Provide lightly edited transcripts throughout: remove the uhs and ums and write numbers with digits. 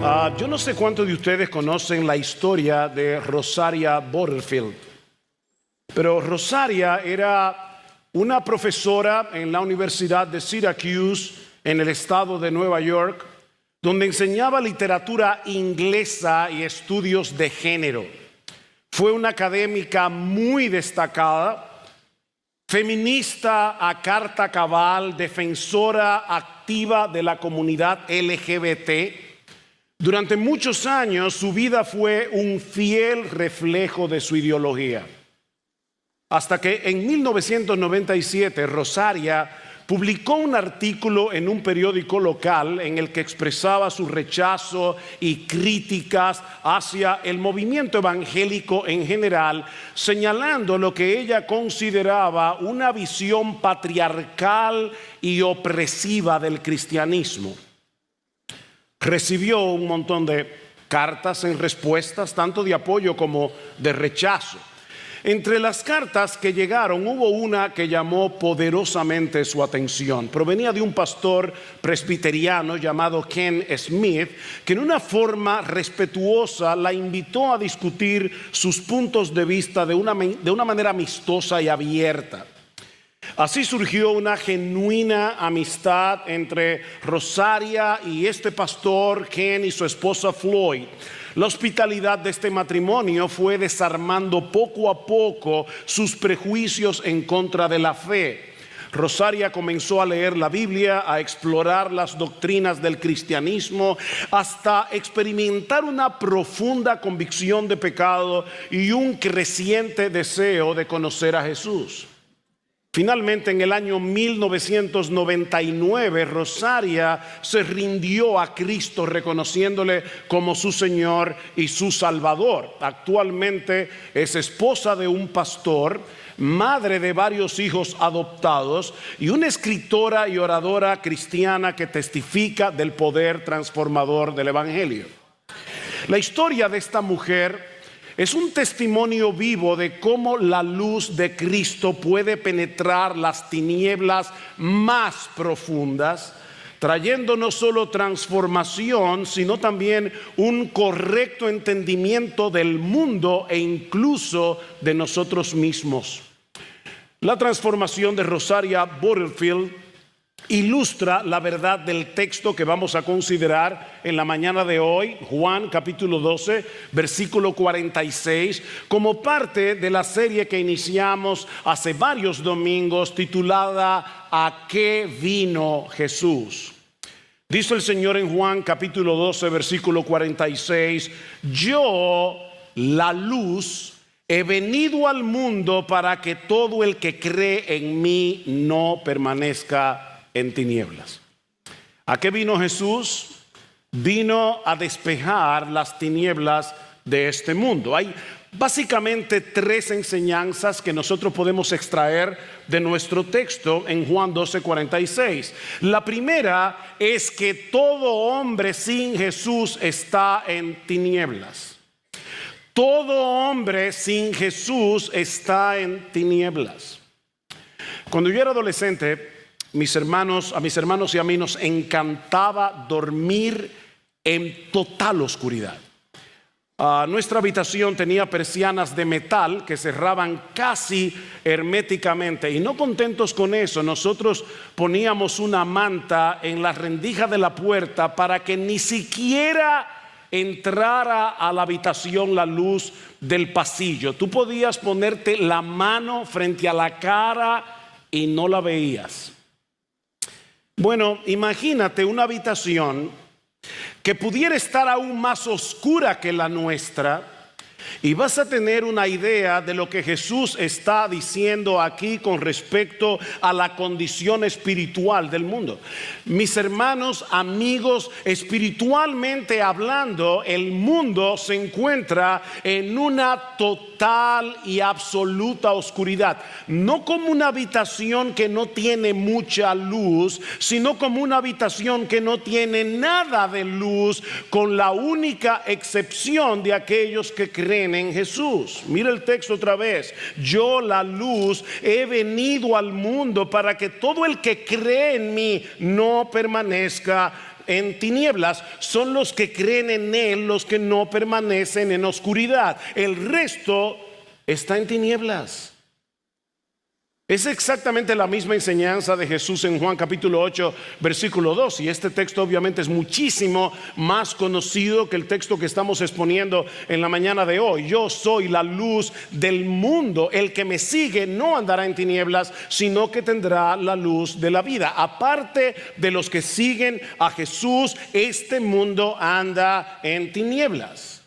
Yo no sé cuántos de ustedes conocen la historia de Rosaria Butterfield, pero Rosaria era una profesora en la Universidad de Syracuse, en el estado de Nueva York, donde enseñaba literatura inglesa y estudios de género. Fue una académica muy destacada, feminista a carta cabal, defensora activa de la comunidad LGBT. Durante muchos años su vida fue un fiel reflejo de su ideología. Hasta que en 1997 Rosaria publicó un artículo en un periódico local en el que expresaba su rechazo y críticas hacia el movimiento evangélico en general, señalando lo que ella consideraba una visión patriarcal y opresiva del cristianismo. Recibió un montón de cartas en respuestas, tanto de apoyo como de rechazo. Entre las cartas que llegaron hubo una que llamó poderosamente su atención. Provenía de un pastor presbiteriano llamado Ken Smith, que en una forma respetuosa la invitó a discutir sus puntos de vista de una manera amistosa y abierta. Así surgió una genuina amistad entre Rosaria y este pastor Ken y su esposa Floyd. La hospitalidad de este matrimonio fue desarmando poco a poco sus prejuicios en contra de la fe. Rosaria comenzó a leer la Biblia, a explorar las doctrinas del cristianismo, hasta experimentar una profunda convicción de pecado y un creciente deseo de conocer a Jesús. Finalmente, en el año 1999, Rosaria se rindió a Cristo, reconociéndole como su Señor y su Salvador. Actualmente es esposa de un pastor, madre de varios hijos adoptados y una escritora y oradora cristiana que testifica del poder transformador del Evangelio. La historia de esta mujer es un testimonio vivo de cómo la luz de Cristo puede penetrar las tinieblas más profundas, trayendo no solo transformación, sino también un correcto entendimiento del mundo e incluso de nosotros mismos. La transformación de Rosaria Butterfield ilustra la verdad del texto que vamos a considerar en la mañana de hoy, Juan capítulo 12, versículo 46, como parte de la serie que iniciamos hace varios domingos titulada ¿A qué vino Jesús? Dice el Señor en Juan capítulo 12, versículo 46, yo, la luz, he venido al mundo para que todo el que cree en mí no permanezca en tinieblas. ¿A qué vino Jesús? Vino a despejar las tinieblas de este mundo. Hay básicamente tres enseñanzas que nosotros podemos extraer de nuestro texto en Juan 12:46. La primera es que todo hombre sin Jesús está en tinieblas. Todo hombre sin Jesús está en tinieblas. Cuando yo era adolescente, a mis hermanos y a mí nos encantaba dormir en total oscuridad. Nuestra habitación tenía persianas de metal que cerraban casi herméticamente, y no contentos con eso, nosotros poníamos una manta en la rendija de la puerta para que ni siquiera entrara a la habitación la luz del pasillo. Tú podías ponerte la mano frente a la cara y no la veías. Bueno, imagínate una habitación que pudiera estar aún más oscura que la nuestra, y vas a tener una idea de lo que Jesús está diciendo aquí con respecto a la condición espiritual del mundo. Mis hermanos, amigos, espiritualmente hablando, el mundo se encuentra en una total y absoluta oscuridad. No como una habitación que no tiene mucha luz, sino como una habitación que no tiene nada de luz, con la única excepción de aquellos que creen en Jesús. Mira el texto otra vez. Yo, la luz, he venido al mundo para que todo el que cree en mí no permanezca en tinieblas. Son los que creen en Él, los que no permanecen en oscuridad. El resto está en tinieblas. Es exactamente la misma enseñanza de Jesús en Juan capítulo 8, versículo 2. Y este texto obviamente es muchísimo más conocido que el texto que estamos exponiendo en la mañana de hoy. Yo soy la luz del mundo. El que me sigue no andará en tinieblas, sino que tendrá la luz de la vida. Aparte de los que siguen a Jesús, este mundo anda en tinieblas.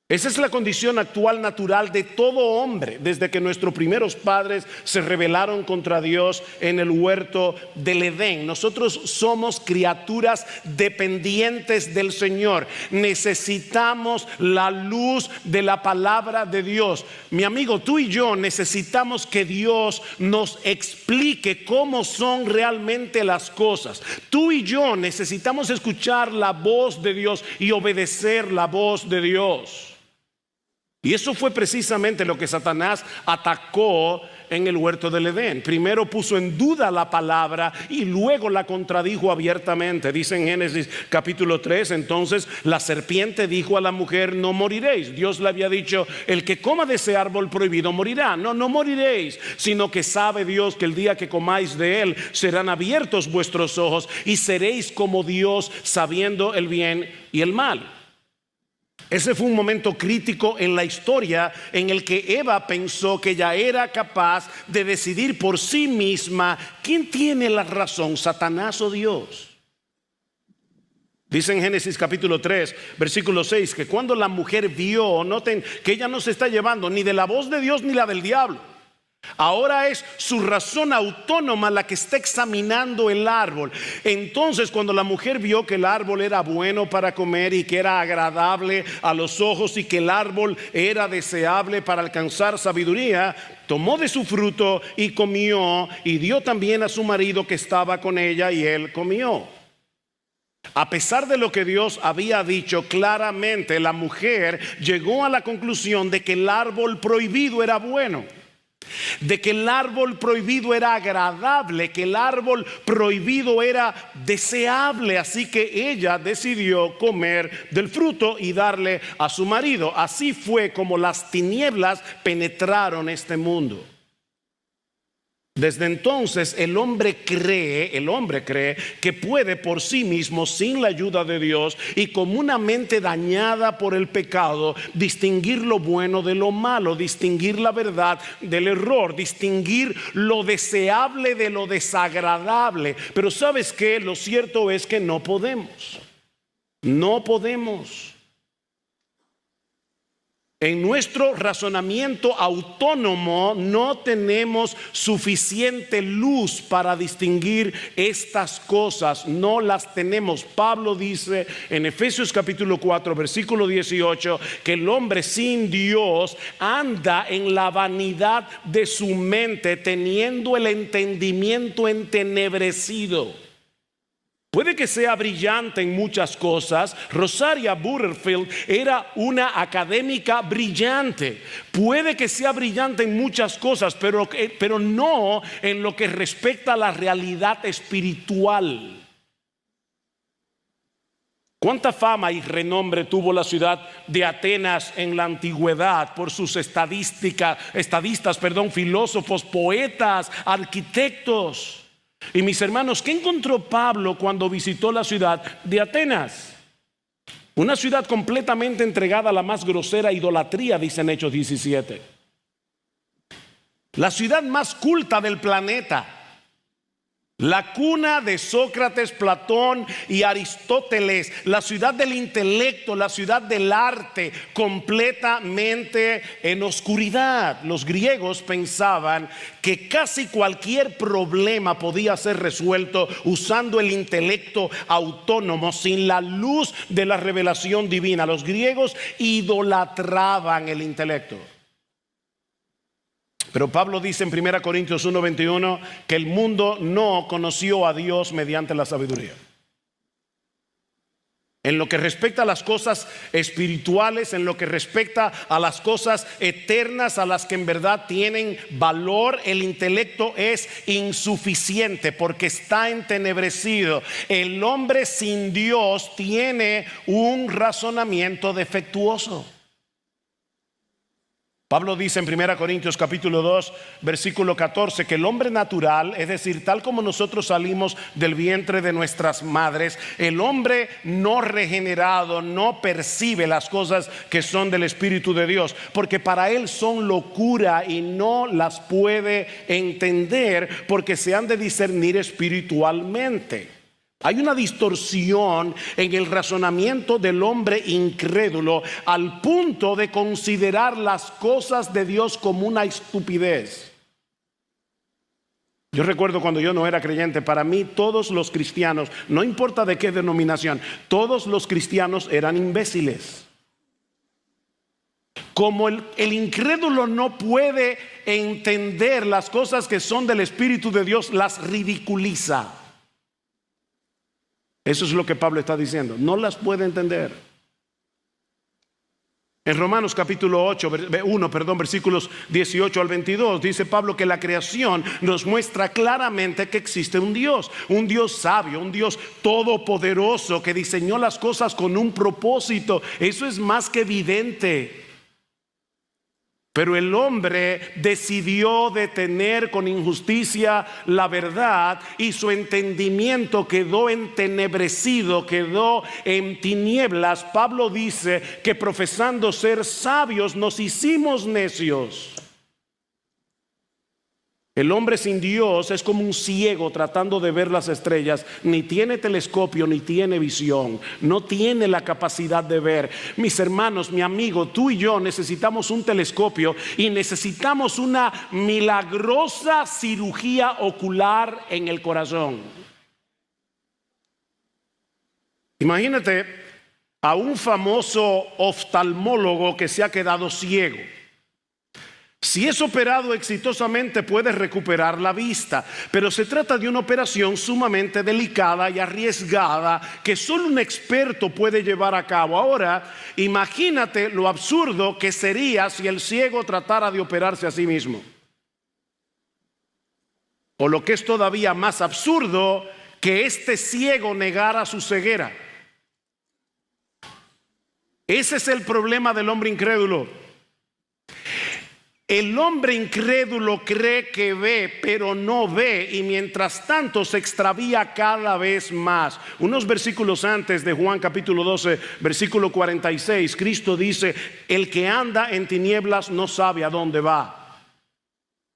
Esa es la condición actual natural de todo hombre desde que nuestros primeros padres se rebelaron contra Dios en el huerto del Edén. Nosotros somos criaturas dependientes del Señor. Necesitamos la luz de la palabra de Dios. Mi amigo, tú y yo necesitamos que Dios nos explique cómo son realmente las cosas. Tú y yo necesitamos escuchar la voz de Dios y obedecer la voz de Dios. Y eso fue precisamente lo que Satanás atacó en el huerto del Edén. Primero puso en duda la palabra y luego la contradijo abiertamente. Dice en Génesis capítulo 3, entonces la serpiente dijo a la mujer: no moriréis. Dios le había dicho: el que coma de ese árbol prohibido morirá. No moriréis, sino que sabe Dios que el día que comáis de él serán abiertos vuestros ojos y seréis como Dios, sabiendo el bien y el mal. Ese fue un momento crítico en la historia en el que Eva pensó que ya era capaz de decidir por sí misma quién tiene la razón, Satanás o Dios. Dice en Génesis capítulo 3, versículo 6, que cuando la mujer vio, noten que ella no se está llevando ni de la voz de Dios ni la del diablo. Ahora es su razón autónoma la que está examinando el árbol. Entonces, cuando la mujer vio que el árbol era bueno para comer y que era agradable a los ojos y que el árbol era deseable para alcanzar sabiduría, tomó de su fruto y comió, y dio también a su marido que estaba con ella, y él comió. A pesar de lo que Dios había dicho claramente, la mujer llegó a la conclusión de que el árbol prohibido era bueno, de que el árbol prohibido era agradable, que el árbol prohibido era deseable. Así que ella decidió comer del fruto y darle a su marido. Así fue como las tinieblas penetraron este mundo. Desde entonces el hombre cree que puede por sí mismo, sin la ayuda de Dios y con una mente dañada por el pecado, distinguir lo bueno de lo malo, distinguir la verdad del error, distinguir lo deseable de lo desagradable. Pero ¿sabes qué? Lo cierto es que no podemos. En nuestro razonamiento autónomo no tenemos suficiente luz para distinguir estas cosas. No las tenemos. Pablo dice en Efesios capítulo 4, versículo 18, que el hombre sin Dios anda en la vanidad de su mente, teniendo el entendimiento entenebrecido. Puede que sea brillante en muchas cosas. Rosaria Butterfield era una académica brillante. Puede que sea brillante en muchas cosas, pero no en lo que respecta a la realidad espiritual. ¿Cuánta fama y renombre tuvo la ciudad de Atenas en la antigüedad por sus estadistas, filósofos, poetas, arquitectos? Y mis hermanos, ¿qué encontró Pablo cuando visitó la ciudad de Atenas? Una ciudad completamente entregada a la más grosera idolatría, dice en Hechos 17. La ciudad más culta del planeta. La cuna de Sócrates, Platón y Aristóteles, la ciudad del intelecto, la ciudad del arte, completamente en oscuridad. Los griegos pensaban que casi cualquier problema podía ser resuelto usando el intelecto autónomo, sin la luz de la revelación divina. Los griegos idolatraban el intelecto. Pero Pablo dice en 1 Corintios 1:21 que el mundo no conoció a Dios mediante la sabiduría. En lo que respecta a las cosas espirituales, en lo que respecta a las cosas eternas, a las que en verdad tienen valor, el intelecto es insuficiente porque está entenebrecido. El hombre sin Dios tiene un razonamiento defectuoso. Pablo dice en 1 Corintios capítulo 2 versículo 14 que el hombre natural, es decir, tal como nosotros salimos del vientre de nuestras madres, el hombre no regenerado no percibe las cosas que son del Espíritu de Dios, porque para él son locura y no las puede entender porque se han de discernir espiritualmente. Hay una distorsión en el razonamiento del hombre incrédulo al punto de considerar las cosas de Dios como una estupidez. Yo recuerdo cuando yo no era creyente, para mí todos los cristianos, no importa de qué denominación, todos los cristianos eran imbéciles. Como el incrédulo no puede entender las cosas que son del Espíritu de Dios, las ridiculiza. Eso es lo que Pablo está diciendo. No las puede entender. En Romanos capítulo 1, versículos 18 al 22, dice Pablo que la creación nos muestra claramente que existe un Dios sabio, un Dios todopoderoso que diseñó las cosas con un propósito. Eso es más que evidente. Pero el hombre decidió detener con injusticia la verdad y su entendimiento quedó entenebrecido, quedó en tinieblas. Pablo dice que profesando ser sabios nos hicimos necios. El hombre sin Dios es como un ciego tratando de ver las estrellas. Ni tiene telescopio, ni tiene visión. No tiene la capacidad de ver. Mis hermanos, mi amigo, tú y yo necesitamos un telescopio y necesitamos una milagrosa cirugía ocular en el corazón. Imagínate a un famoso oftalmólogo que se ha quedado ciego. Si es operado exitosamente puede recuperar la vista, pero se trata de una operación sumamente delicada y arriesgada que solo un experto puede llevar a cabo. Ahora, imagínate lo absurdo que sería si el ciego tratara de operarse a sí mismo. O lo que es todavía más absurdo, que este ciego negara su ceguera. Ese es el problema del hombre incrédulo. El hombre incrédulo cree que ve, pero no ve, y mientras tanto se extravía cada vez más. Unos versículos antes de Juan capítulo 12, versículo 46, Cristo dice: el que anda en tinieblas no sabe a dónde va.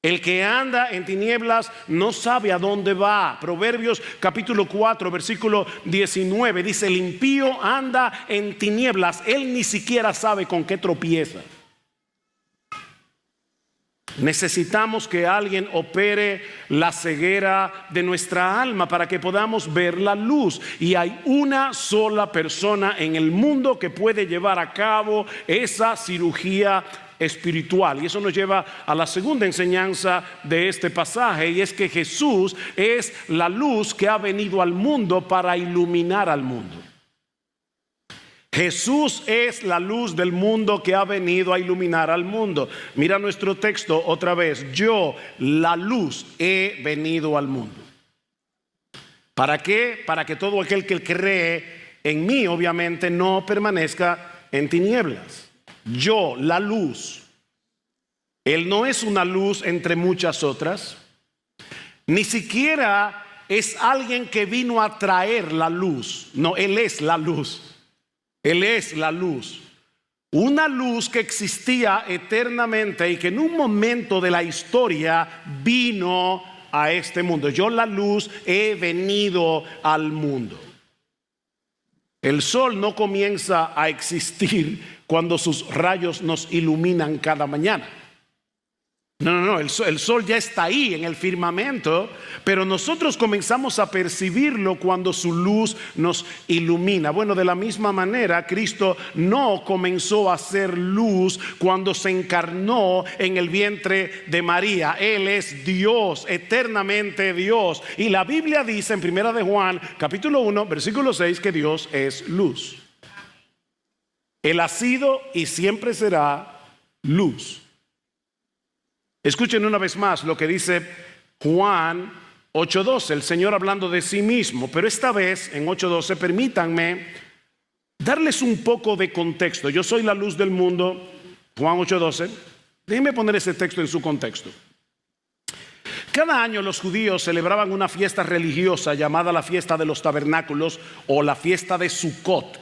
El que anda en tinieblas no sabe a dónde va. Proverbios capítulo 4, versículo 19 dice: el impío anda en tinieblas, él ni siquiera sabe con qué tropieza. Necesitamos que alguien opere la ceguera de nuestra alma para que podamos ver la luz. Y hay una sola persona en el mundo que puede llevar a cabo esa cirugía espiritual. Y eso nos lleva a la segunda enseñanza de este pasaje, y es que Jesús es la luz que ha venido al mundo para iluminar al mundo. Jesús es la luz del mundo que ha venido a iluminar al mundo. Mira nuestro texto otra vez: yo, la luz, he venido al mundo. ¿Para qué? Para que todo aquel que cree en mí, obviamente, no permanezca en tinieblas. Yo, la luz. Él no es una luz entre muchas otras. Ni siquiera es alguien que vino a traer la luz. No, Él es la luz. Él es la luz. Una luz que existía eternamente y que en un momento de la historia vino a este mundo. Yo, la luz, he venido al mundo. El sol no comienza a existir cuando sus rayos nos iluminan cada mañana. No, el sol ya está ahí en el firmamento, pero nosotros comenzamos a percibirlo cuando su luz nos ilumina. Bueno, de la misma manera, Cristo no comenzó a ser luz cuando se encarnó en el vientre de María. Él es Dios, eternamente Dios. Y la Biblia dice en 1 de Juan, capítulo 1, versículo 6, que Dios es luz. Él ha sido y siempre será luz. Escuchen una vez más lo que dice Juan 8:12, el Señor hablando de sí mismo, pero esta vez en 8:12 permítanme darles un poco de contexto. Yo soy la luz del mundo, Juan 8:12. Déjenme poner ese texto en su contexto. Cada año los judíos celebraban una fiesta religiosa llamada la fiesta de los tabernáculos o la fiesta de Sucot,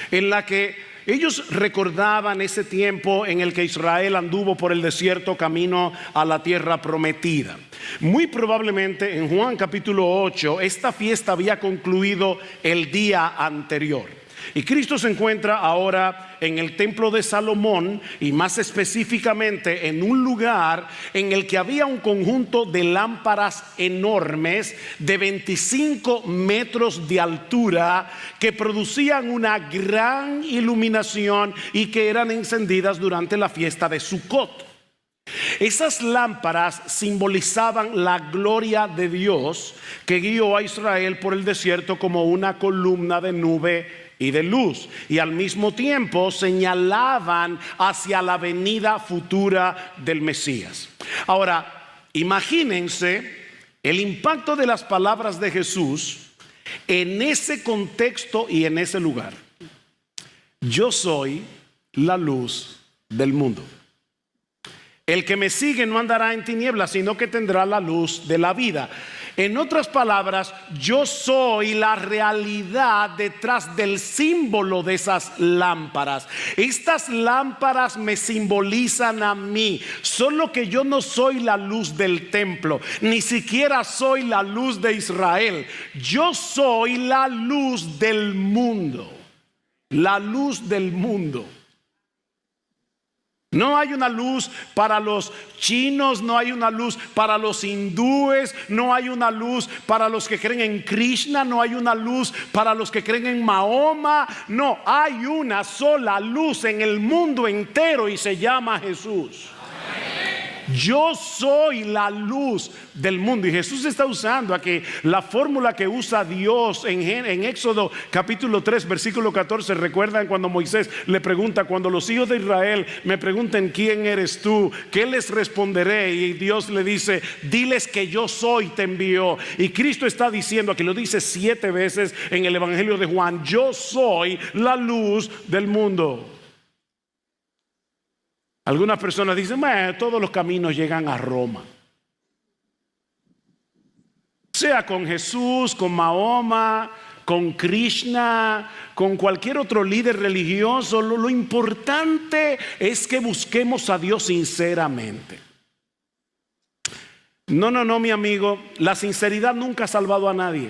en la que ellos recordaban ese tiempo en el que Israel anduvo por el desierto camino a la tierra prometida. Muy probablemente en Juan capítulo 8 esta fiesta había concluido el día anterior. Y Cristo se encuentra ahora en el templo de Salomón, y más específicamente en un lugar en el que había un conjunto de lámparas enormes de 25 metros de altura que producían una gran iluminación y que eran encendidas durante la fiesta de Sucot. Esas lámparas simbolizaban la gloria de Dios que guió a Israel por el desierto como una columna de nube y de luz, y al mismo tiempo señalaban hacia la venida futura del Mesías. Ahora, imagínense el impacto de las palabras de Jesús en ese contexto y en ese lugar. Yo soy la luz del mundo. El que me sigue no andará en tinieblas, sino que tendrá la luz de la vida. En otras palabras, yo soy la realidad detrás del símbolo de esas lámparas. Estas lámparas me simbolizan a mí, solo que yo no soy la luz del templo, ni siquiera soy la luz de Israel. Yo soy la luz del mundo, la luz del mundo. No hay una luz para los chinos, no hay una luz para los hindúes, no hay una luz para los que creen en Krishna, no hay una luz para los que creen en Mahoma. No, hay una sola luz en el mundo entero y se llama Jesús. Yo soy la luz del mundo. Y Jesús está usando aquí la fórmula que usa Dios en Éxodo capítulo 3 versículo 14. Recuerdan cuando Moisés le pregunta: cuando los hijos de Israel me pregunten quién eres tú, ¿qué les responderé? Y Dios le dice: diles que yo soy te envió. Y Cristo está diciendo aquí, lo dice 7 veces en el Evangelio de Juan: yo soy la luz del mundo. Algunas personas dicen: todos los caminos llegan a Roma. Sea con Jesús, con Mahoma, con Krishna, con cualquier otro líder religioso, lo importante es que busquemos a Dios sinceramente. No, mi amigo, la sinceridad nunca ha salvado a nadie.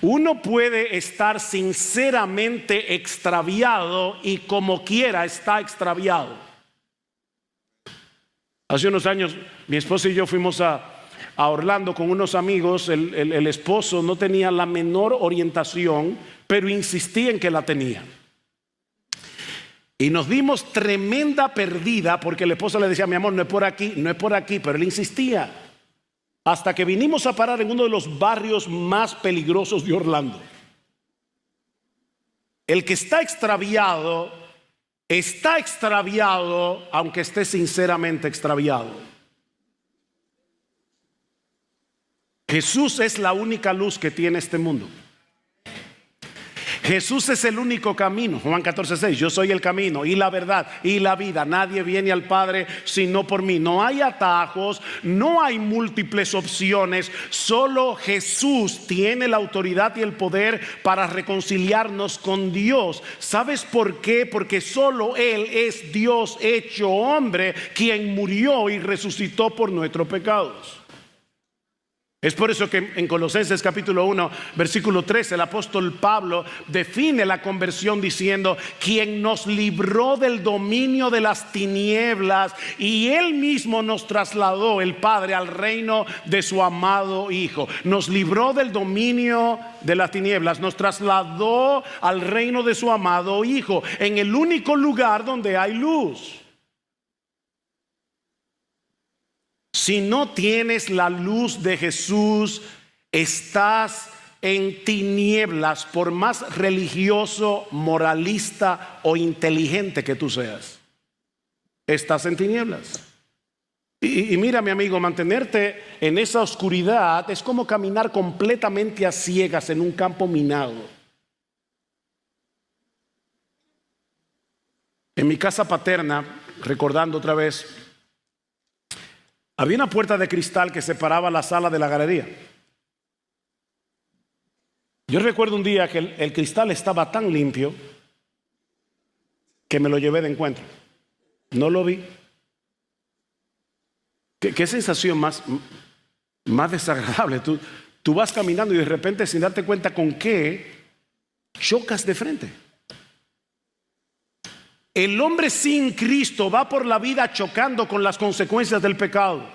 Uno puede estar sinceramente extraviado y como quiera está extraviado. Hace unos años mi esposa y yo fuimos a Orlando con unos amigos. El esposo no tenía la menor orientación, pero insistía en que la tenía. Y nos dimos tremenda perdida porque el esposo le decía: mi amor, no es por aquí, no es por aquí, pero él insistía. Hasta que vinimos a parar en uno de los barrios más peligrosos de Orlando. El que está extraviado aunque esté sinceramente extraviado. Jesús es la única luz que tiene este mundo. Jesús es el único camino. Juan 14:6, yo soy el camino y la verdad y la vida. Nadie viene al Padre sino por mí. No hay atajos, no hay múltiples opciones. Solo Jesús tiene la autoridad y el poder para reconciliarnos con Dios. ¿Sabes por qué? Porque solo Él es Dios hecho hombre, quien murió y resucitó por nuestros pecados. Es por eso que en Colosenses capítulo 1, versículo 13, el apóstol Pablo define la conversión diciendo: quien nos libró del dominio de las tinieblas y él mismo nos trasladó, el Padre, al reino de su amado Hijo. Nos libró del dominio de las tinieblas, nos trasladó al reino de su amado Hijo, en el único lugar donde hay luz. Si no tienes la luz de Jesús, estás en tinieblas, por más religioso, moralista o inteligente que tú seas. Estás en tinieblas. Y mira, mi amigo, mantenerte en esa oscuridad es como caminar completamente a ciegas en un campo minado. En mi casa paterna, recordando otra vez, había una puerta de cristal que separaba la sala de la galería. Yo recuerdo un día que el cristal estaba tan limpio que me lo llevé de encuentro. No lo vi. ¿Qué sensación más desagradable? Tú vas caminando y de repente, sin darte cuenta con qué, chocas de frente. El hombre sin Cristo va por la vida chocando con las consecuencias del pecado.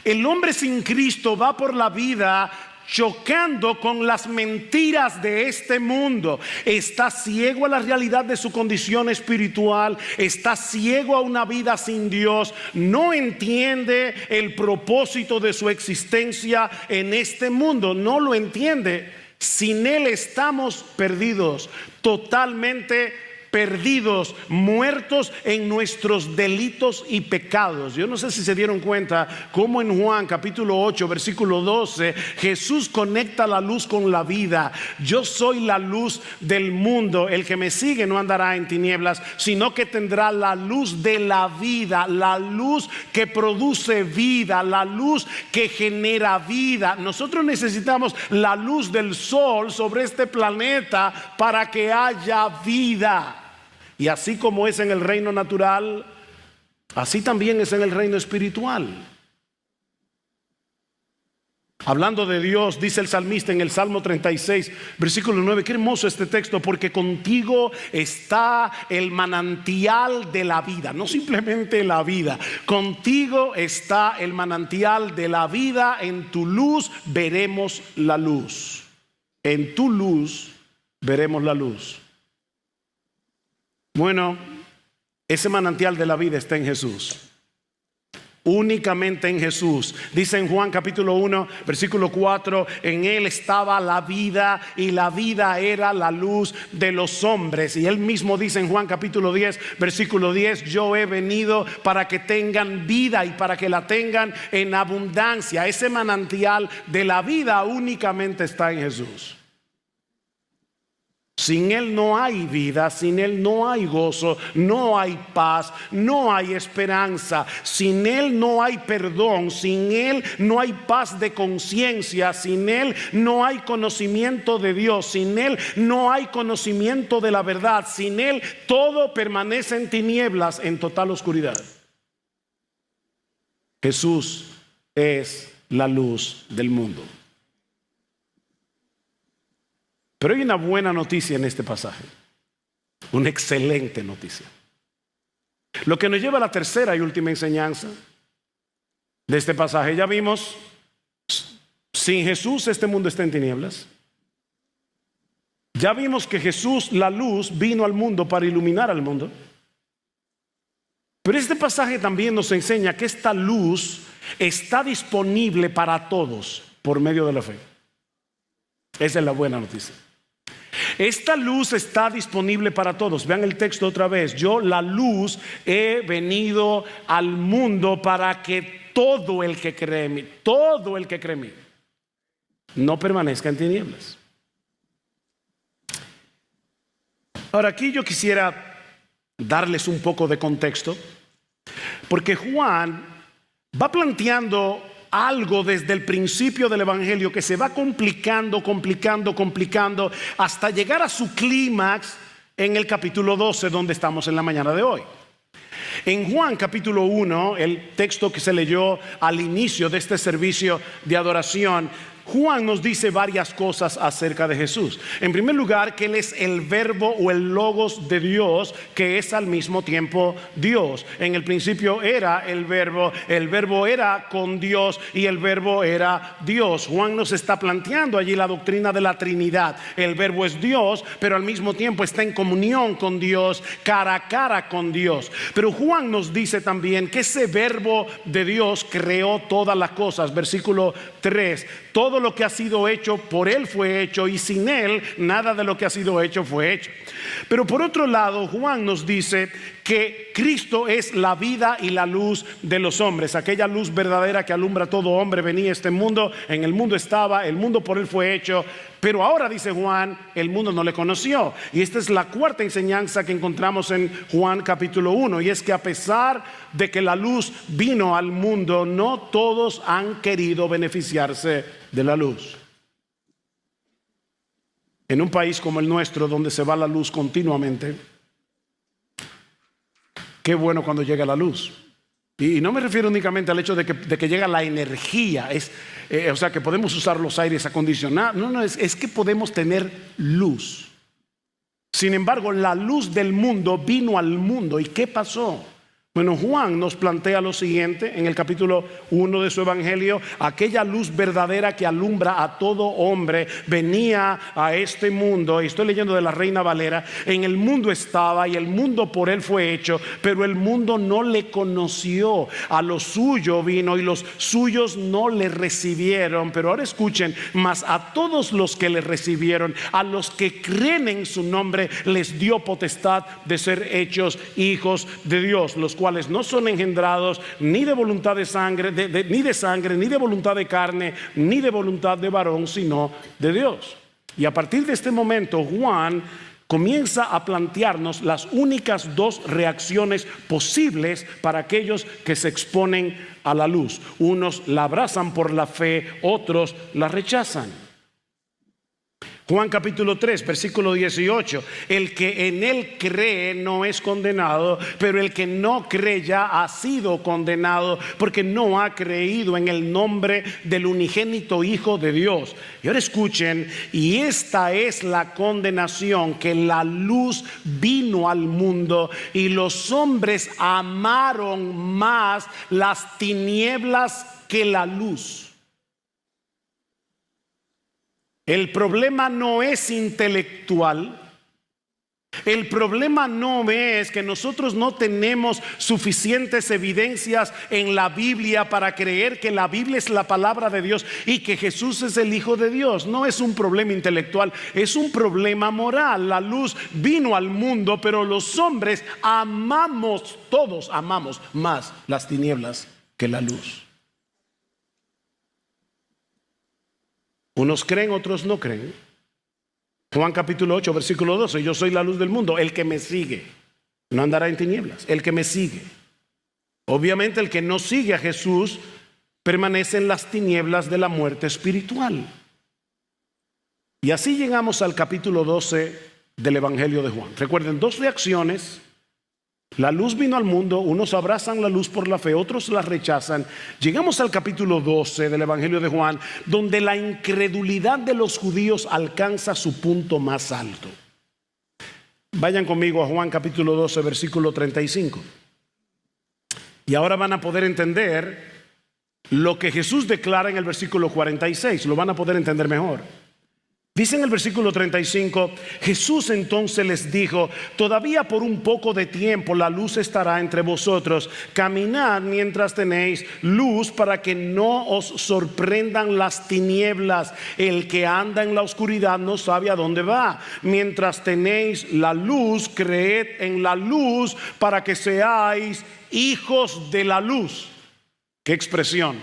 El hombre sin Cristo va por la vida chocando con las mentiras de este mundo. Está ciego a la realidad de su condición espiritual. Está ciego a una vida sin Dios. No entiende el propósito de su existencia en este mundo. No lo entiende. Sin Él estamos perdidos, totalmente perdidos, muertos en nuestros delitos y pecados. Yo no sé si se dieron cuenta cómo en Juan capítulo 8 versículo 12 Jesús conecta la luz con la vida. Yo soy la luz del mundo, el que me sigue no andará en tinieblas, sino que tendrá la luz de la vida, la luz que produce vida, la luz que genera vida. Nosotros necesitamos la luz del sol sobre este planeta para que haya vida. Y así como es en el reino natural, así también es en el reino espiritual. Hablando de Dios, dice el salmista en el Salmo 36, versículo 9, qué hermoso este texto: porque contigo está el manantial de la vida. No simplemente la vida, contigo está el manantial de la vida. En tu luz veremos la luz. En tu luz veremos la luz. Bueno, ese manantial de la vida está en Jesús. Únicamente en Jesús. Dice en Juan capítulo 1 versículo 4: en Él estaba la vida y la vida era la luz de los hombres. Y Él mismo dice en Juan capítulo 10 versículo 10: yo he venido para que tengan vida y para que la tengan en abundancia. Ese manantial de la vida únicamente está en Jesús. Sin Él no hay vida, sin Él no hay gozo, no hay paz, no hay esperanza. Sin Él no hay perdón, sin Él no hay paz de conciencia, sin Él no hay conocimiento de Dios, sin Él no hay conocimiento de la verdad, sin Él todo permanece en tinieblas, en total oscuridad. Jesús es la luz del mundo. Pero hay una buena noticia en este pasaje, una excelente noticia. Lo que nos lleva a la tercera y última enseñanza de este pasaje. Ya vimos, sin Jesús este mundo está en tinieblas. Ya vimos que Jesús, la luz, vino al mundo para iluminar al mundo. Pero este pasaje también nos enseña que esta luz está disponible para todos por medio de la fe. Esa es la buena noticia. Esta luz está disponible para todos. Vean el texto otra vez. Yo, la luz, he venido al mundo para que todo el que cree en mí, todo el que cree en mí, no permanezca en tinieblas. Ahora, aquí yo quisiera darles un poco de contexto, porque Juan va planteando algo desde el principio del Evangelio que se va complicando hasta llegar a su clímax en el capítulo 12, donde estamos en la mañana de hoy. En Juan capítulo 1, el texto que se leyó al inicio de este servicio de adoración, Juan nos dice varias cosas acerca de Jesús. En primer lugar, que Él es el verbo o el logos de Dios, que es al mismo tiempo Dios. En el principio era el verbo era con Dios y el verbo era Dios. Juan nos está planteando allí la doctrina de la Trinidad. El verbo es Dios, pero al mismo tiempo está en comunión con Dios, cara a cara con Dios. Pero Juan nos dice también que ese verbo de Dios creó todas las cosas. Versículo 3, todo lo que ha sido hecho por Él fue hecho, y sin Él nada de lo que ha sido hecho fue hecho. Pero por otro lado, Juan nos dice que Cristo es la vida y la luz de los hombres. Aquella luz verdadera que alumbra a todo hombre venía a este mundo, en el mundo estaba, el mundo por Él fue hecho, pero ahora, dice Juan, el mundo no le conoció. Y esta es la cuarta enseñanza que encontramos en Juan capítulo 1, y es que a pesar de que la luz vino al mundo, no todos han querido beneficiarse de la luz. En un país como el nuestro, donde se va la luz continuamente, qué bueno cuando llega la luz. Y no me refiero únicamente al hecho de que llega la energía, o sea, que podemos usar los aires acondicionados. No, es que podemos tener luz. Sin embargo, la luz del mundo vino al mundo. ¿Y qué pasó? Bueno, Juan nos plantea lo siguiente en el capítulo 1 de su evangelio: aquella luz verdadera que alumbra a todo hombre venía a este mundo, y estoy leyendo de la Reina Valera. En el mundo estaba y el mundo por Él fue hecho, pero el mundo no le conoció. A lo suyo vino y los suyos no le recibieron. Pero ahora escuchen: mas a todos los que le recibieron, a los que creen en su nombre, les dio potestad de ser hechos hijos de Dios, los cuales no son engendrados ni de voluntad de sangre, ni de sangre, ni de voluntad de carne, ni de voluntad de varón, sino de Dios. Y a partir de este momento, Juan comienza a plantearnos las únicas dos reacciones posibles para aquellos que se exponen a la luz. Unos la abrazan por la fe, otros la rechazan. Juan capítulo 3, versículo 18: el que en Él cree no es condenado, pero el que no cree ya ha sido condenado, porque no ha creído en el nombre del unigénito Hijo de Dios. Y ahora escuchen: y esta es la condenación, que la luz vino al mundo, y los hombres amaron más las tinieblas que la luz. El problema no es intelectual. El problema no es que nosotros no tenemos suficientes evidencias en la Biblia para creer que la Biblia es la palabra de Dios y que Jesús es el Hijo de Dios. No es un problema intelectual, es un problema moral. La luz vino al mundo, pero los hombres todos amamos más las tinieblas que la luz. Unos creen, otros no creen. Juan capítulo 8, versículo 12: yo soy la luz del mundo, el que me sigue no andará en tinieblas. El que me sigue. Obviamente el que no sigue a Jesús permanece en las tinieblas de la muerte espiritual. Y así llegamos al capítulo 12 del Evangelio de Juan. Recuerden, dos reacciones. La luz vino al mundo, unos abrazan la luz por la fe, otros la rechazan. Llegamos al capítulo 12 del Evangelio de Juan, donde la incredulidad de los judíos alcanza su punto más alto. Vayan conmigo a Juan capítulo 12, versículo 35. Y ahora van a poder entender lo que Jesús declara en el versículo 46. Lo van a poder entender mejor. Dice en el versículo 35: Jesús entonces les dijo: todavía por un poco de tiempo la luz estará entre vosotros. Caminad mientras tenéis luz, para que no os sorprendan las tinieblas. El que anda en la oscuridad no sabe a dónde va. Mientras tenéis la luz, creed en la luz, para que seáis hijos de la luz. ¿Qué expresión?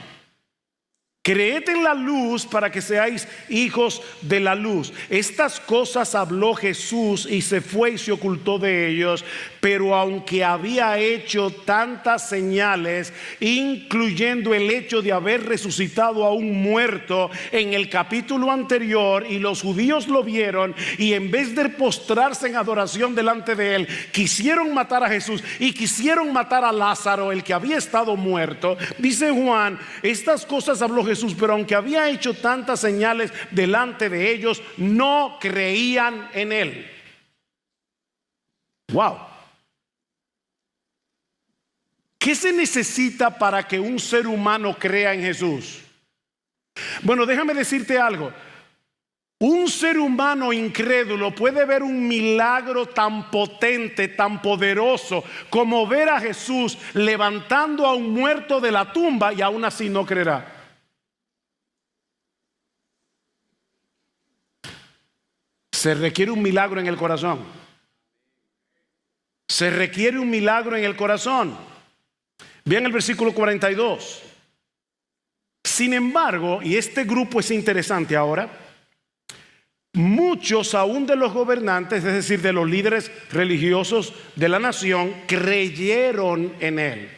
Creed en la luz para que seáis hijos de la luz. Estas cosas habló Jesús y se fue y se ocultó de ellos. Pero aunque había hecho tantas señales, incluyendo el hecho de haber resucitado a un muerto en el capítulo anterior, y los judíos lo vieron, y en vez de postrarse en adoración delante de él, quisieron matar a Jesús y quisieron matar a Lázaro, el que había estado muerto. Dice Juan, estas cosas habló Jesús, pero aunque había hecho tantas señales delante de ellos, no creían en él. Wow. ¿Qué se necesita para que un ser humano crea en Jesús? Bueno, déjame decirte algo. Un ser humano incrédulo puede ver un milagro tan potente, tan poderoso, como ver a Jesús levantando a un muerto de la tumba, y aún así no creerá. Se requiere un milagro en el corazón. Se requiere un milagro en el corazón. Vean el versículo 42. Sin embargo, y este grupo es interesante ahora, muchos aún de los gobernantes, es decir, de los líderes religiosos de la nación, creyeron en él.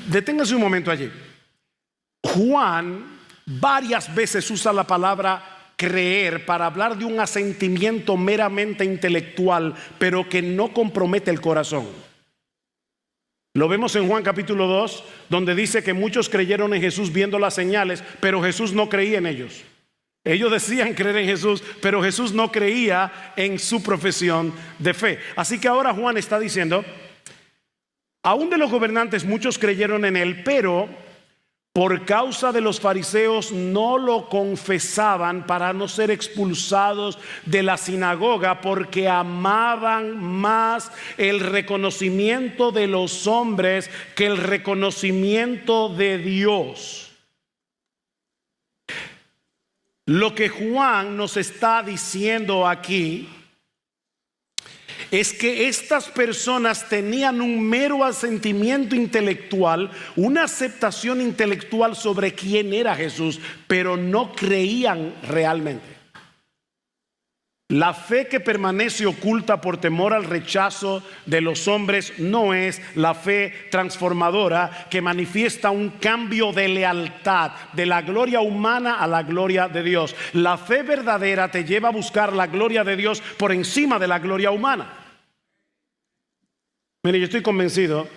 Deténgase un momento allí. Juan varias veces usa la palabra creer para hablar de un asentimiento meramente intelectual, pero que no compromete el corazón. Lo vemos en Juan capítulo 2, donde dice que muchos creyeron en Jesús viendo las señales, pero Jesús no creía en ellos. Ellos decían creer en Jesús, pero Jesús no creía en su profesión de fe. Así que ahora Juan está diciendo, aún de los gobernantes muchos creyeron en él, pero por causa de los fariseos no lo confesaban para no ser expulsados de la sinagoga, porque amaban más el reconocimiento de los hombres que el reconocimiento de Dios. Lo que Juan nos está diciendo aquí es que estas personas tenían un mero asentimiento intelectual, una aceptación intelectual sobre quién era Jesús, pero no creían realmente. La fe que permanece oculta por temor al rechazo de los hombres no es la fe transformadora que manifiesta un cambio de lealtad de la gloria humana a la gloria de Dios. La fe verdadera te lleva a buscar la gloria de Dios por encima de la gloria humana. Mire, yo estoy convencido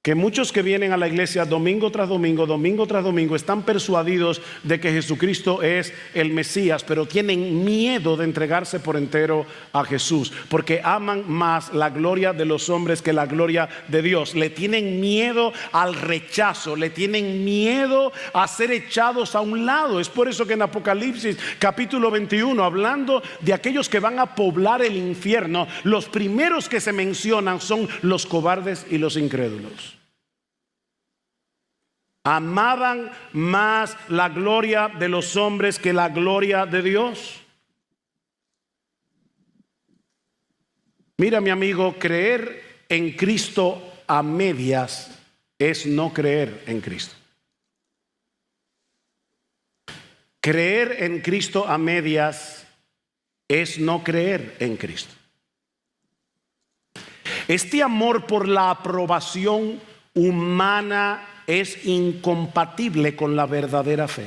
que muchos que vienen a la iglesia domingo tras domingo, están persuadidos de que Jesucristo es el Mesías, pero tienen miedo de entregarse por entero a Jesús, porque aman más la gloria de los hombres que la gloria de Dios. Le tienen miedo al rechazo, le tienen miedo a ser echados a un lado. Es por eso que en Apocalipsis capítulo 21, hablando de aquellos que van a poblar el infierno, los primeros que se mencionan son los cobardes y los incrédulos. Amaban más la gloria de los hombres que la gloria de Dios. Mira, mi amigo, creer en Cristo a medias es no creer en Cristo. Creer en Cristo a medias es no creer en Cristo. Este amor por la aprobación humana es incompatible con la verdadera fe.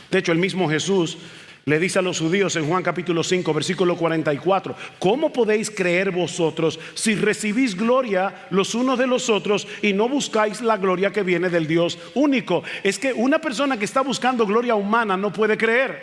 De hecho, el mismo Jesús le dice a los judíos en Juan capítulo 5, versículo 44, ¿cómo podéis creer vosotros si recibís gloria los unos de los otros y no buscáis la gloria que viene del Dios único? Es que una persona que está buscando gloria humana no puede creer.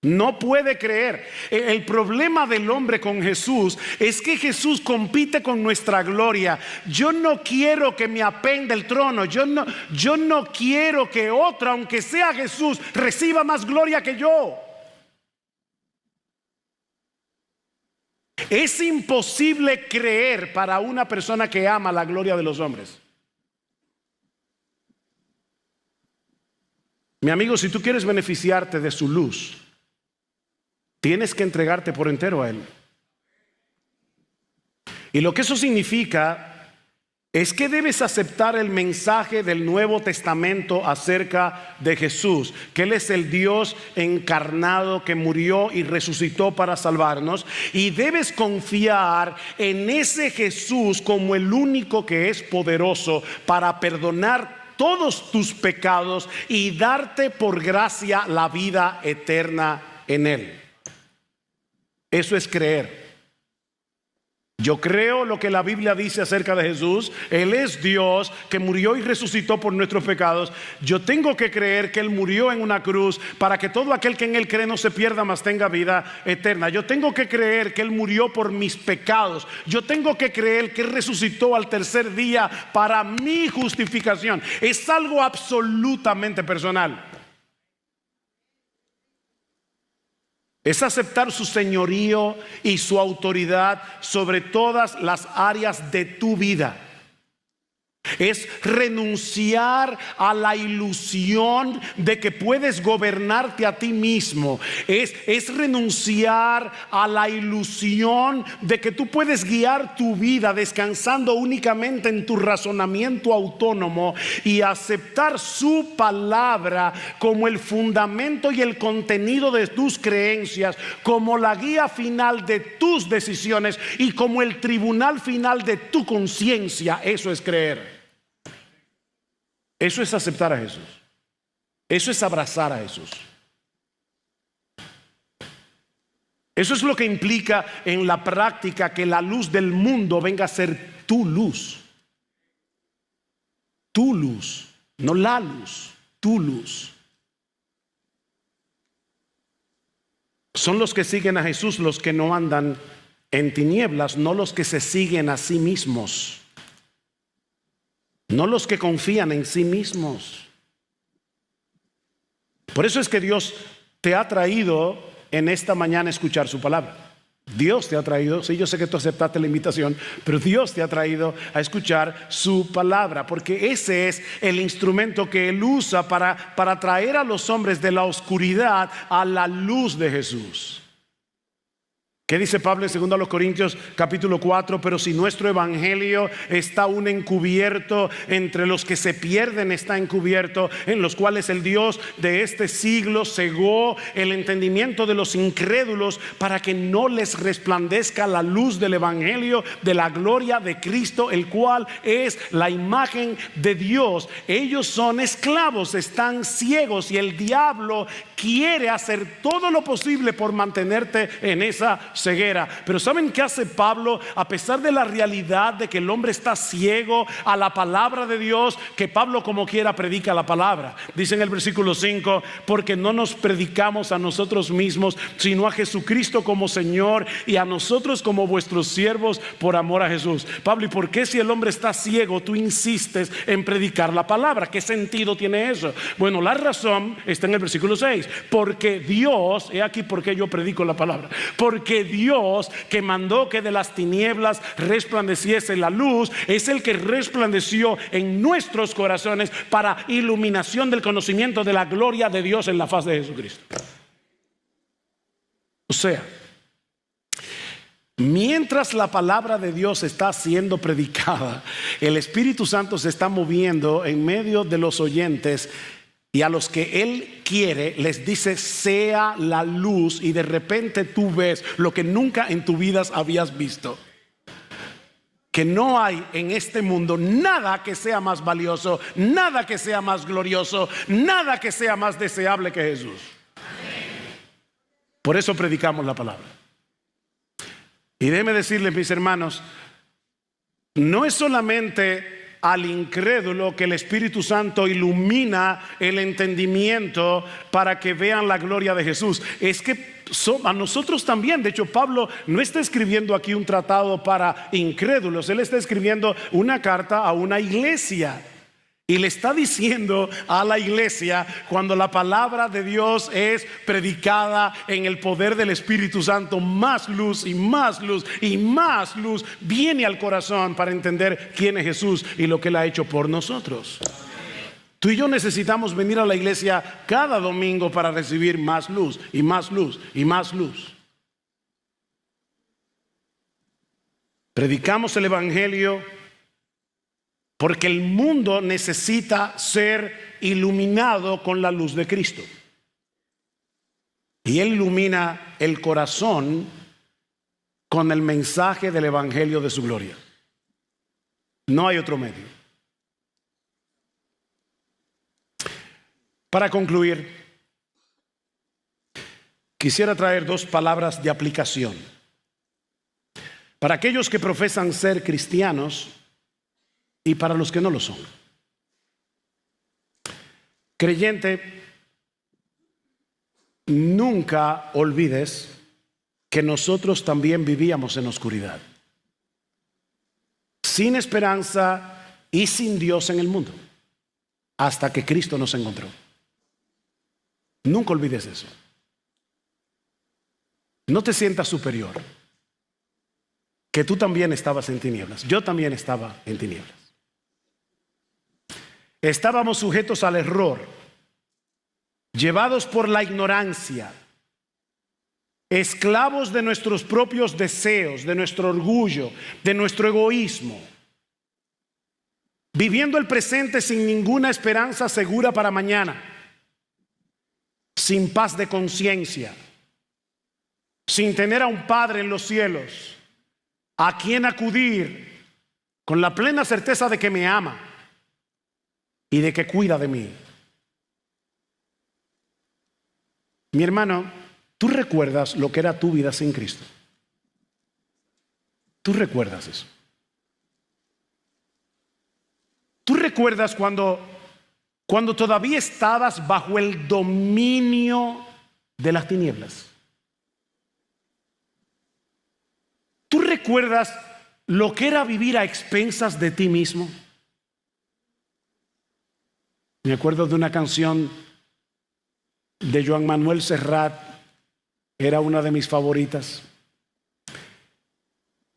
No puede creer. El problema del hombre con Jesús es que Jesús compite con nuestra gloria. Yo no quiero que me apeen del trono. Yo no quiero que otro, aunque sea Jesús, reciba más gloria que yo. Es imposible creer para una persona que ama la gloria de los hombres. Mi amigo, si tú quieres beneficiarte de su luz, tienes que entregarte por entero a Él. Y lo que eso significa es que debes aceptar el mensaje del Nuevo Testamento acerca de Jesús, que Él es el Dios encarnado que murió y resucitó para salvarnos, y debes confiar en ese Jesús como el único que es poderoso para perdonar todos tus pecados y darte por gracia la vida eterna en Él. Eso es creer. Yo creo lo que la Biblia dice acerca de Jesús. Él es Dios que murió y resucitó por nuestros pecados. Yo tengo que creer que Él murió en una cruz para que todo aquel que en Él cree no se pierda, mas tenga vida eterna. Yo tengo que creer que Él murió por mis pecados. Yo tengo que creer que Él resucitó al tercer día para mi justificación. Es algo absolutamente personal. Es aceptar su señorío y su autoridad sobre todas las áreas de tu vida. Es renunciar a la ilusión de que puedes gobernarte a ti mismo. Es renunciar a la ilusión de que tú puedes guiar tu vida descansando únicamente en tu razonamiento autónomo y aceptar su palabra como el fundamento y el contenido de tus creencias, como la guía final de tus decisiones y como el tribunal final de tu conciencia. Eso es creer. Eso es aceptar a Jesús. Eso es abrazar a Jesús. Eso es lo que implica en la práctica que la luz del mundo venga a ser tu luz. Tu luz, no la luz, tu luz. Son los que siguen a Jesús los que no andan en tinieblas, no los que se siguen a sí mismos. No los que confían en sí mismos. Por eso es que Dios te ha traído en esta mañana a escuchar su palabra. Dios te ha traído, sí, yo sé que tú aceptaste la invitación, pero Dios te ha traído a escuchar su palabra, porque ese es el instrumento que Él usa para traer a los hombres de la oscuridad a la luz de Jesús. ¿Qué dice Pablo en 2 Corintios capítulo 4? Pero si nuestro evangelio está aún encubierto, entre los que se pierden está encubierto, en los cuales el Dios de este siglo cegó el entendimiento de los incrédulos para que no les resplandezca la luz del evangelio de la gloria de Cristo, el cual es la imagen de Dios. Ellos son esclavos, están ciegos, y el diablo quiere hacer todo lo posible por mantenerte en esa ceguera. Pero ¿saben qué hace Pablo? A pesar de la realidad de que el hombre está ciego a la palabra de Dios, que Pablo como quiera predica la palabra. Dice en el versículo 5: porque no nos predicamos a nosotros mismos, sino a Jesucristo como Señor, y a nosotros como vuestros siervos por amor a Jesús. Pablo, ¿y por qué si el hombre está ciego tú insistes en predicar la palabra? ¿Qué sentido tiene eso? Bueno, la razón está en el versículo 6. Porque Dios, he aquí por qué yo predico la palabra, porque Dios, que mandó que de las tinieblas resplandeciese la luz, es el que resplandeció en nuestros corazones para iluminación del conocimiento de la gloria de Dios en la faz de Jesucristo. O sea, mientras la palabra de Dios está siendo predicada, el Espíritu Santo se está moviendo en medio de los oyentes, y a los que Él quiere les dice: sea la luz, y de repente tú ves lo que nunca en tu vida habías visto. Que no hay en este mundo nada que sea más valioso, nada que sea más glorioso, nada que sea más deseable que Jesús. Por eso predicamos la palabra. Y déjenme decirles, mis hermanos, no es solamente al incrédulo que el Espíritu Santo ilumina el entendimiento para que vean la gloria de Jesús. Es que a nosotros también. De hecho, Pablo no está escribiendo aquí un tratado para incrédulos. Él está escribiendo una carta a una iglesia. Y le está diciendo a la iglesia, cuando la palabra de Dios es predicada en el poder del Espíritu Santo, más luz y más luz y más luz viene al corazón para entender quién es Jesús y lo que Él ha hecho por nosotros. Tú y yo necesitamos venir a la iglesia cada domingo para recibir más luz y más luz y más luz. Predicamos el evangelio Porque el mundo necesita ser iluminado con la luz de Cristo. Y Él ilumina el corazón con el mensaje del Evangelio de su gloria. No hay otro medio. Para concluir, quisiera traer dos palabras de aplicación. Para aquellos que profesan ser cristianos y para los que no lo son. Creyente, nunca olvides que nosotros también vivíamos en oscuridad, sin esperanza y sin Dios en el mundo, hasta que Cristo nos encontró. Nunca olvides eso. No te sientas superior, que tú también estabas en tinieblas. Yo también estaba en tinieblas. Estábamos sujetos al error, llevados por la ignorancia, esclavos de nuestros propios deseos, de nuestro orgullo, de nuestro egoísmo, viviendo el presente sin ninguna esperanza segura para mañana, sin paz de conciencia, sin tener a un Padre en los cielos a quien acudir con la plena certeza de que me ama y de que cuida de mí. Mi hermano, ¿tú recuerdas lo que era tu vida sin Cristo? ¿Tú recuerdas eso? ¿Tú recuerdas cuando todavía estabas bajo el dominio de las tinieblas? ¿Tú recuerdas lo que era vivir a expensas de ti mismo? Me acuerdo de una canción de Joan Manuel Serrat, era una de mis favoritas,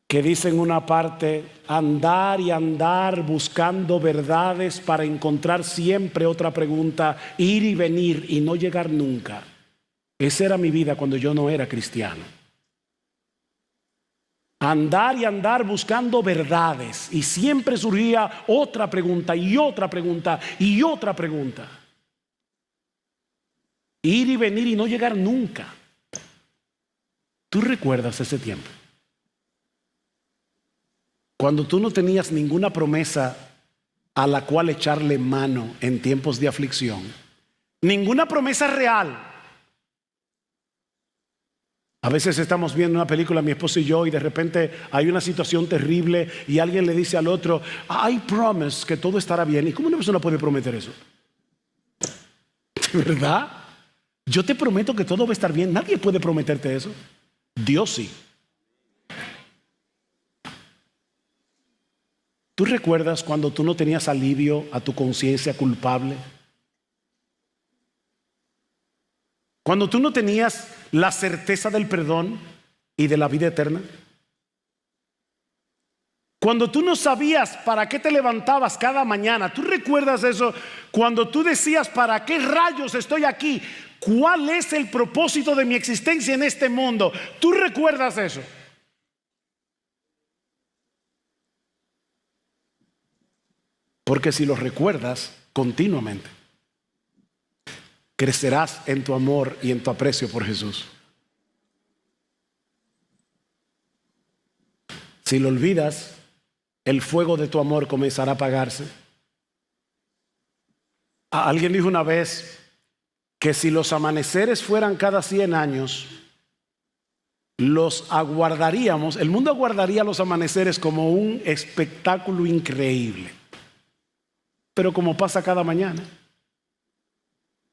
que dice en una parte: andar y andar buscando verdades para encontrar siempre otra pregunta, ir y venir y no llegar nunca. Esa era mi vida cuando yo no era cristiano. Andar y andar buscando verdades, y siempre surgía otra pregunta y otra pregunta y otra pregunta. Ir y venir y no llegar nunca. ¿Tú recuerdas ese tiempo? Cuando tú no tenías ninguna promesa a la cual echarle mano en tiempos de aflicción. Ninguna promesa real. A veces estamos viendo una película, mi esposo y yo, y de repente hay una situación terrible y alguien le dice al otro: I promise que todo estará bien. ¿Y cómo una persona puede prometer eso? ¿De verdad? Yo te prometo que todo va a estar bien. Nadie puede prometerte eso. Dios sí. ¿Tú recuerdas cuando tú no tenías alivio a tu conciencia culpable? Cuando tú no tenías la certeza del perdón y de la vida eterna. Cuando tú no sabías para qué te levantabas cada mañana. ¿Tú recuerdas eso? Cuando tú decías: ¿para qué rayos estoy aquí? ¿Cuál es el propósito de mi existencia en este mundo? ¿Tú recuerdas eso? Porque si lo recuerdas continuamente, crecerás en tu amor y en tu aprecio por Jesús. Si lo olvidas, el fuego de tu amor comenzará a apagarse. Alguien dijo una vez que si los amaneceres fueran cada 100 años, los aguardaríamos, el mundo aguardaría los amaneceres como un espectáculo increíble. Pero como pasa cada mañana,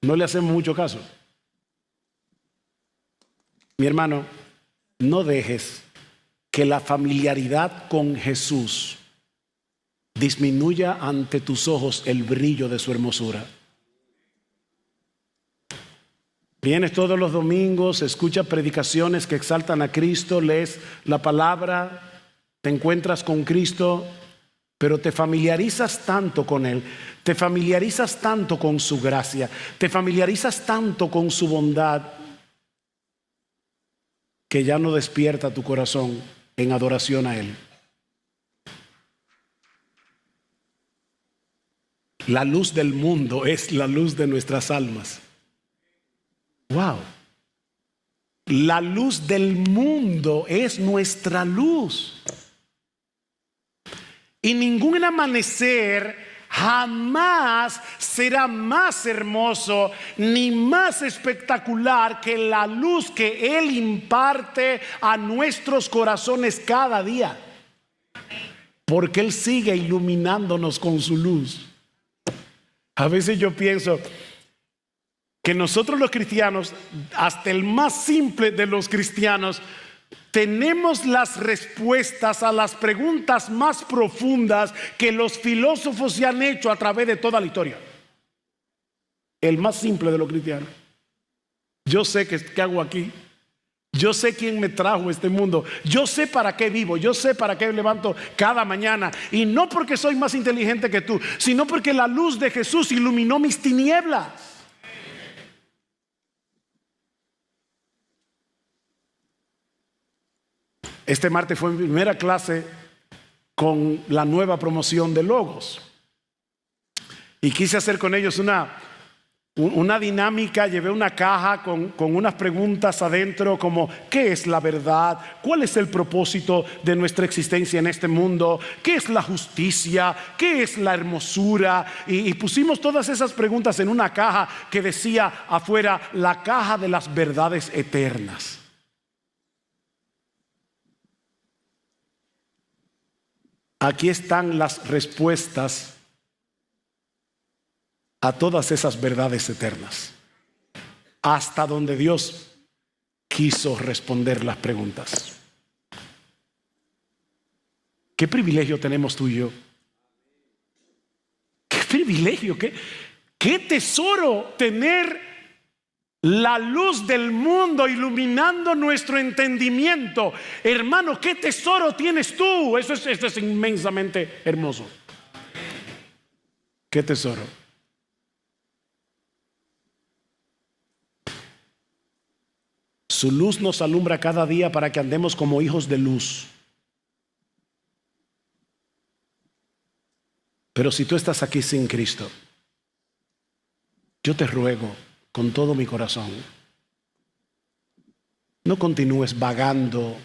no le hacemos mucho caso. Mi hermano, no dejes que la familiaridad con Jesús disminuya ante tus ojos el brillo de su hermosura. Vienes todos los domingos, escuchas predicaciones que exaltan a Cristo, lees la palabra, te encuentras con Cristo, pero te familiarizas tanto con Él, te familiarizas tanto con su gracia, te familiarizas tanto con su bondad, que ya no despierta tu corazón en adoración a Él. La luz del mundo es la luz de nuestras almas. Wow. La luz del mundo es nuestra luz. Y ningún amanecer jamás será más hermoso ni más espectacular que la luz que Él imparte a nuestros corazones cada día. Porque Él sigue iluminándonos con su luz. A veces yo pienso que nosotros los cristianos, hasta el más simple de los cristianos, tenemos las respuestas a las preguntas más profundas que los filósofos se han hecho a través de toda la historia. El más simple de los cristianos. Yo sé qué hago aquí. Yo sé quién me trajo a este mundo. Yo sé para qué vivo. Yo sé para qué me levanto cada mañana. Y no porque soy más inteligente que tú, sino porque la luz de Jesús iluminó mis tinieblas. Este martes fue mi primera clase con la nueva promoción de Logos. Y quise hacer con ellos una dinámica. Llevé una caja con unas preguntas adentro como: ¿qué es la verdad? ¿Cuál es el propósito de nuestra existencia en este mundo? ¿Qué es la justicia? ¿Qué es la hermosura? Y pusimos todas esas preguntas en una caja que decía afuera: la caja de las verdades eternas. Aquí están las respuestas a todas esas verdades eternas, hasta donde Dios quiso responder las preguntas. ¿Qué privilegio tenemos tú y yo? ¿Qué privilegio? ¿Qué tesoro tener la luz del mundo iluminando nuestro entendimiento? Hermano, ¿qué tesoro tienes tú? Esto es inmensamente hermoso. ¿Qué tesoro? Su luz nos alumbra cada día para que andemos como hijos de luz. Pero si tú estás aquí sin Cristo, yo te ruego con todo mi corazón, no continúes vagando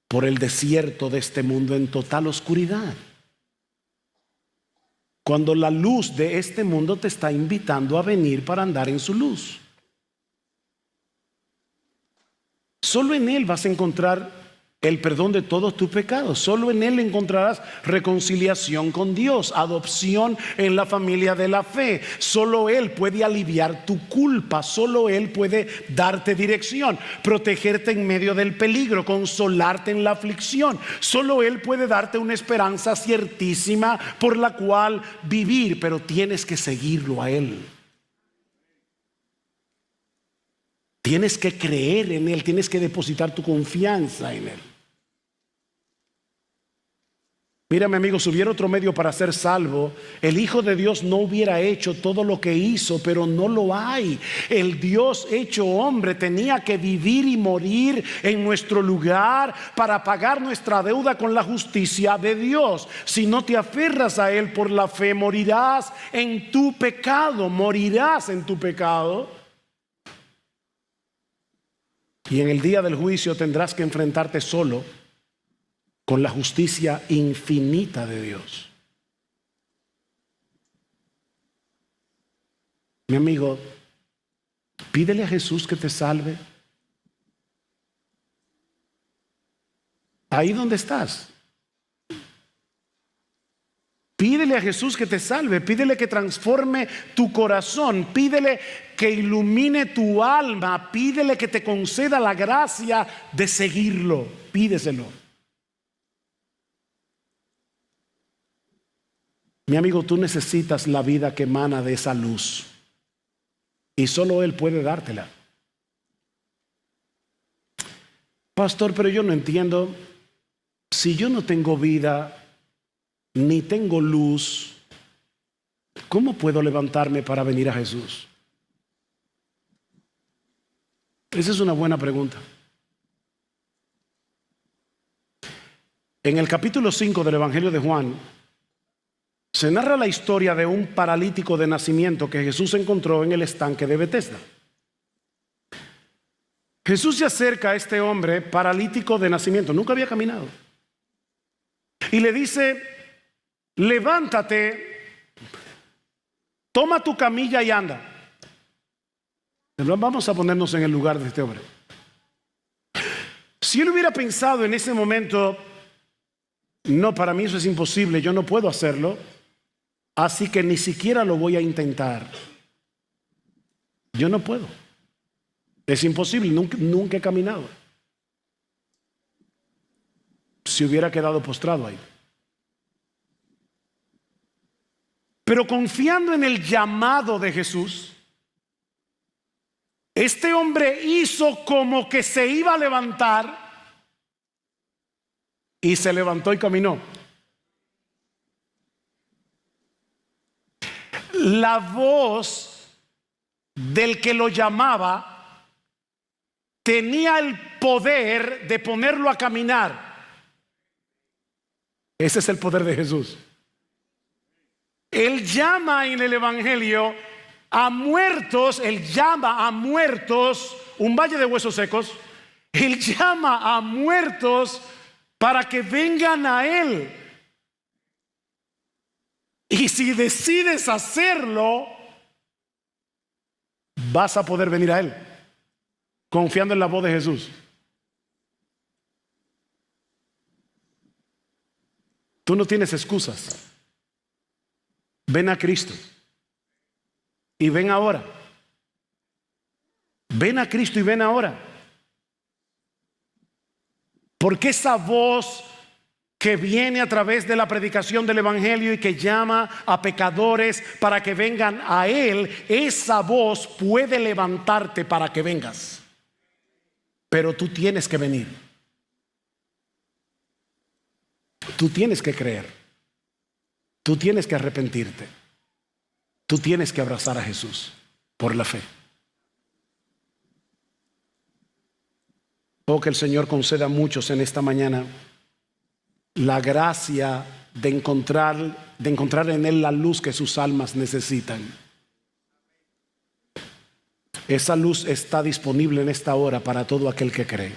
por el desierto de este mundo en total oscuridad, cuando la luz de este mundo te está invitando a venir para andar en su luz. Solo en Él vas a encontrar el perdón de todos tus pecados. Solo en Él encontrarás reconciliación con Dios, adopción en la familia de la fe. Solo Él puede aliviar tu culpa. Solo Él puede darte dirección, protegerte en medio del peligro, consolarte en la aflicción. Solo Él puede darte una esperanza ciertísima por la cual vivir, pero tienes que seguirlo a Él. Tienes que creer en Él, tienes que depositar tu confianza en Él. Mira, mi amigo, si hubiera otro medio para ser salvo, el Hijo de Dios no hubiera hecho todo lo que hizo, pero no lo hay. El Dios hecho hombre tenía que vivir y morir en nuestro lugar para pagar nuestra deuda con la justicia de Dios. Si no te aferras a Él por la fe, morirás en tu pecado, morirás en tu pecado. Y en el día del juicio tendrás que enfrentarte solo con la justicia infinita de Dios. Mi amigo, pídele a Jesús que te salve. Ahí donde estás. Pídele a Jesús que te salve, pídele que transforme tu corazón, pídele que ilumine tu alma, pídele que te conceda la gracia de seguirlo, pídeselo. Mi amigo, tú necesitas la vida que emana de esa luz y solo Él puede dártela. Pastor, pero yo no entiendo, si yo no tengo vida ni tengo luz, ¿cómo puedo levantarme para venir a Jesús? Esa es una buena pregunta. En el capítulo 5 del Evangelio de Juan Se narra la historia de un paralítico de nacimiento que Jesús encontró en el estanque de Betesda. Jesús se acerca a este hombre paralítico de nacimiento, nunca había caminado, y le dice: levántate, toma tu camilla y anda. Vamos a ponernos en el lugar de este hombre. Si él hubiera pensado en ese momento: no, para mí eso es imposible, yo no puedo hacerlo, así que ni siquiera lo voy a intentar. Yo no puedo. Es imposible, nunca he caminado. Se hubiera quedado postrado ahí. Pero confiando en el llamado de Jesús, este hombre hizo como que se iba a levantar y se levantó y caminó. La voz del que lo llamaba tenía el poder de ponerlo a caminar. Ese es el poder de Jesús. Él llama en el Evangelio a muertos, Él llama a muertos, un valle de huesos secos, Él llama a muertos para que vengan a Él. Y si decides hacerlo, vas a poder venir a Él, confiando en la voz de Jesús. Tú no tienes excusas. Ven a Cristo. Y ven ahora. Ven a Cristo y ven ahora. Porque esa voz que viene a través de la predicación del Evangelio y que llama a pecadores para que vengan a Él, esa voz puede levantarte para que vengas. Pero tú tienes que venir. Tú tienes que creer. Tú tienes que arrepentirte. Tú tienes que abrazar a Jesús por la fe. Oh, que el Señor conceda a muchos en esta mañana la gracia de encontrar en Él la luz que sus almas necesitan. Esa luz está disponible en esta hora para todo aquel que cree.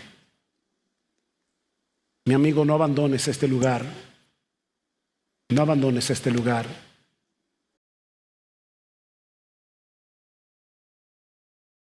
Mi amigo, no abandones este lugar. No abandones este lugar.